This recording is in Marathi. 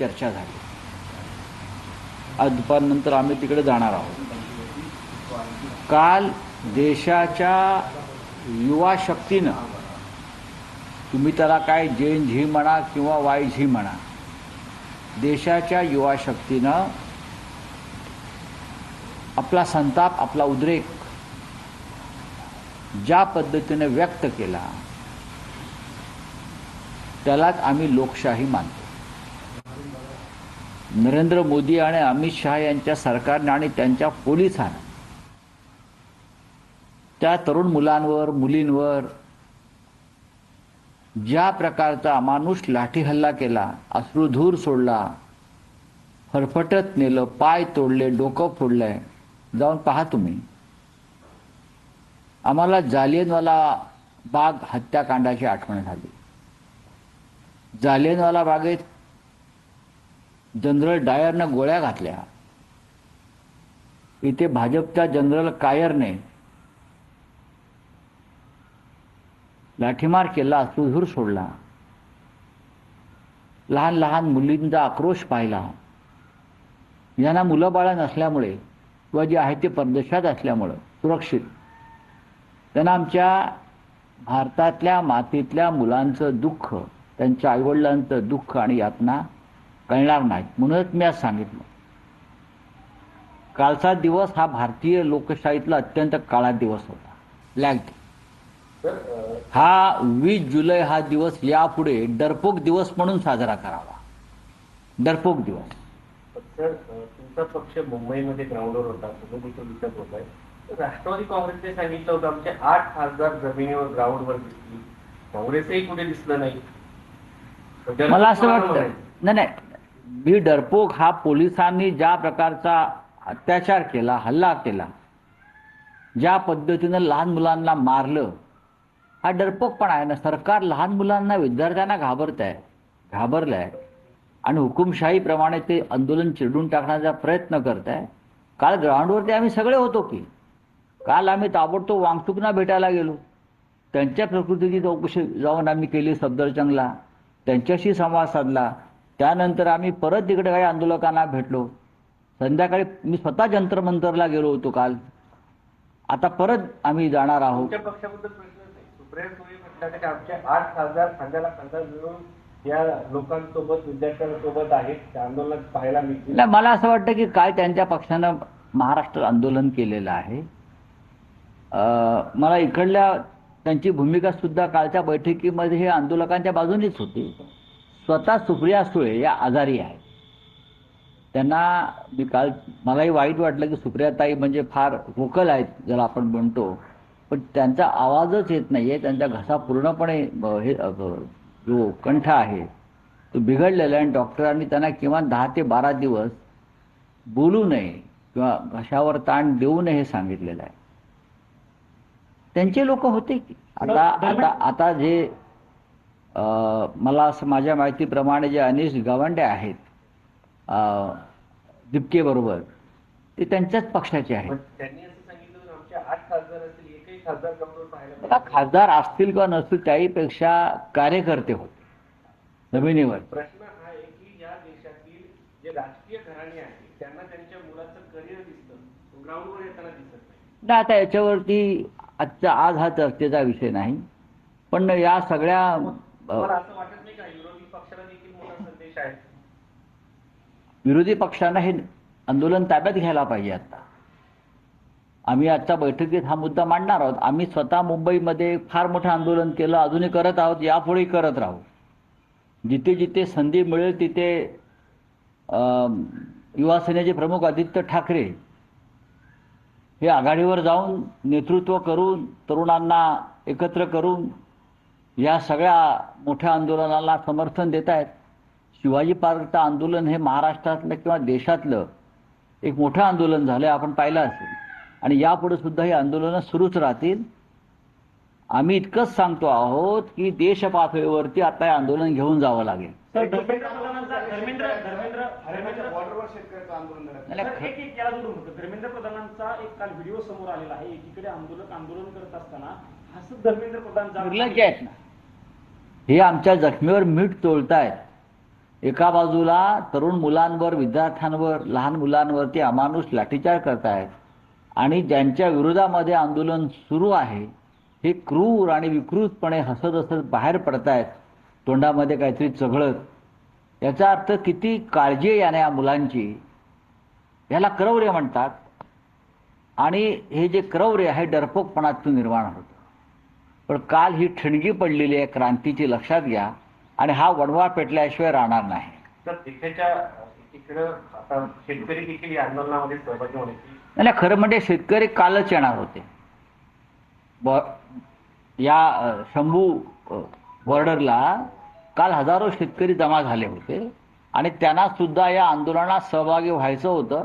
चर्चा झाली. आज दुपारनंतर आम्ही तिकडे जाणार आहोत. काल देशाच्या युवा शक्तीनं, तुम्ही त्याला काय जेन झी म्हणा किंवा वाय झी म्हणा, देशाच्या युवा शक्तीनं आपला संताप, आपला उद्रेक ज्या पद्धतीने व्यक्त केला त्यालाच आम्ही लोकशाही मानतो. नरेंद्र मोदी आणि अमित शहा यांच्या सरकारने आणि त्यांच्या पोलिसांनी त्या तरुण मुलांवर, मुलींवर ज्या प्रकारचा अमानुष लाठी हल्ला केला, अश्रुधूर सोडला, फरफटत नेलं, पाय तोडले, डोकं फोडलंय, जाऊन पहा तुम्ही. आम्हाला जालियनवाला बाग हत्याकांडाची आठवण झाली. जालियनवाला बागेत जनरल डायरनं गोळ्या घातल्या. इथे भाजपच्या जनरल कायरने लाठीमार केला, अश्रुधूर सोडला, लहान लहान मुलींचा आक्रोश पाहिला. यांना मुलं बाळं नसल्यामुळे किंवा जे आहे ते परदेशात असल्यामुळं सुरक्षित, त्यांना आमच्या भारतातल्या मातीतल्या मुलांचं दुःख, त्यांच्या आईवडिलांचं दुःख आणि यातना कळणार नाहीत. म्हणूनच मी आज सांगितलं, कालचा दिवस हा भारतीय लोकशाहीतला अत्यंत काळा दिवस होता. Black day. हा 20 जुलै हा दिवस यापुढे डरपोक दिवस म्हणून साजरा करावा. डरपोक दिवस. सर, तुमचा पक्ष मुंबईमध्ये ग्राउंडवर होता, तुम्ही देखील विचार होताय. राष्ट्रवादी काँग्रेसने सांगितलं होतं आमचे 8 खासदार जमिनीवर ग्राउंडवर दिसली, काँग्रेसही कुठे दिसलं नाही. मला असं वाटतं, नाही, मी डरपोक हा पोलिसांनी ज्या प्रकारचा अत्याचार केला, हल्ला केला, ज्या पद्धतीनं लहान मुलांना मारलं, हा डरपोक पण आहे ना. सरकार लहान मुलांना, विद्यार्थ्यांना घाबरलंय आणि हुकुमशाहीप्रमाणे ते आंदोलन चिरडून टाकण्याचा प्रयत्न करत आहे. काल ग्राउंडवरती आम्ही सगळे होतो की. काल आम्ही ताबडतोब वांगचुकना भेटायला गेलो, त्यांच्या प्रकृतीची चौकशी जाऊन आम्ही केली सफदरजंगला, त्यांच्याशी संवाद साधला. त्यानंतर आम्ही परत तिकडे काही आंदोलकांना भेटलो. संध्याकाळी मी स्वतः जंतर मंतरला गेलो होतो काल. आता परत आम्ही जाणार आहोत. तुमच्या पक्षाबद्दल प्रश्न नाही. सुप्रिया सुळे म्हटलं की आमचे 8 खासदार खांद्याला खांदा मिळून या लोकांसोबत, विद्यार्थ्यांसोबत आहेत, त्या आंदोलनात पाहायला मिळतील. मला असं वाटतं की काय त्यांच्या पक्षानं महाराष्ट्र आंदोलन केलेलं आहे. मला इकडल्या त्यांची भूमिका सुद्धा कालच्या बैठकीमध्ये हे आंदोलकांच्या बाजूनेच होती. स्वतः सुप्रिया सुळे या आजारी आहेत. त्यांना मी काल, मलाही वाईट वाटलं की सुप्रियाताई म्हणजे फार व्होकल आहेत ज्याला आपण म्हणतो, पण त्यांचा आवाजच येत नाही आहे. त्यांचा घसा पूर्णपणे हे जो कंठ आहे तो बिघडलेला आहे आणि डॉक्टरांनी त्यांना किमान 10 ते 12 दिवस बोलू नये किंवा घशावर ताण देऊ नये हे सांगितलेलं आहे. त्यांचे लोक होते की. आता जे मला असं माझ्या माहितीप्रमाणे जे अनिश गवंडे आहेत दिपके बरोबर, ते त्यांच्याच पक्षाचे आहेत. त्यांनी असं सांगितलं आमचे 8 खासदार असतील, एकही खासदार ग्राउंडवर पाहायला खासदार असतील किंवा नसतील, त्याहीपेक्षा कार्यकर्ते होते जमिनीवर. प्रश्न हा आहे की या देशातील जे राजकीय घराणे आहेत त्यांना त्यांच्या मुलाचं करिअर दिसतं, ग्राउंडवर येताना दिसत नाही. आता याच्यावरती आज हा चर्चेचा विषय नाही, पण या सगळ्या मला असं वाटत नाही का विरोधी पक्षाला देखील मोठा संदेश आहे? विरोधी पक्षांना हे आंदोलन ताब्यात घ्यायला पाहिजे. आता आम्ही आजच्या बैठकीत हा मुद्दा मांडणार आहोत. आम्ही स्वतः मुंबईमध्ये फार मोठं आंदोलन केलं, अजूनही करत आहोत, यापुढेही करत राहू. जिथे जिथे संधी मिळेल तिथे युवा सेनेचे प्रमुख आदित्य ठाकरे हे आघाडीवर जाऊन नेतृत्व करून, तरुणांना एकत्र करून या सगळ्या मोठ्या आंदोलनाला समर्थन देत आहेत. शिवाजी पार्कचं आंदोलन हे महाराष्ट्रातलं किंवा देशातलं एक मोठं आंदोलन झालं, आपण पाहिलं असेल, आणि यापुढे सुद्धा ही आंदोलनं सुरूच राहतील. आम्ही इतकंच सांगतो आहोत की देश पातळीवरती आता हे आंदोलन घेऊन जावं लागेल. धर्मेंद्र प्रधानांचा एक काल व्हिडिओ समोर आलेला आहे. एकीकडे आंदोलन करत असताना हसत धर्मेंद्र प्रधान निर्लज्ज आहेत ना, हे आमच्या जखमीवर मीठ चोळतायत. एका बाजूला तरुण मुलांवर, विद्यार्थ्यांवर, लहान मुलांवरती अमानुष लाठीचार्ज करतायत आणि ज्यांच्या विरोधामध्ये आंदोलन सुरू आहे हे क्रूर आणि विकृतपणे हसत हसत बाहेर पडतायत, तोंडामध्ये काहीतरी चघळत. याचा अर्थ किती काळजी आहे याने या मुलांची. याला क्रौर्य म्हणतात आणि हे जे क्रौर्य आहे डरपोकपणातून निर्माण होतं. पण काल ही ठिणगी पडलेली आहे क्रांतीची, लक्षात घ्या, आणि हा वणवा पेटल्याशिवाय राहणार नाही. तर एकीकडं आता शेतकरी देखील या आंदोलनामध्ये सहभागी होण्याची नाही, खरं म्हणजे शेतकरी कालच येणार होते. या शंभू बॉर्डरला काल हजारो शेतकरी जमा झाले होते आणि त्यांना सुद्धा या आंदोलनात सहभागी व्हायचं होतं.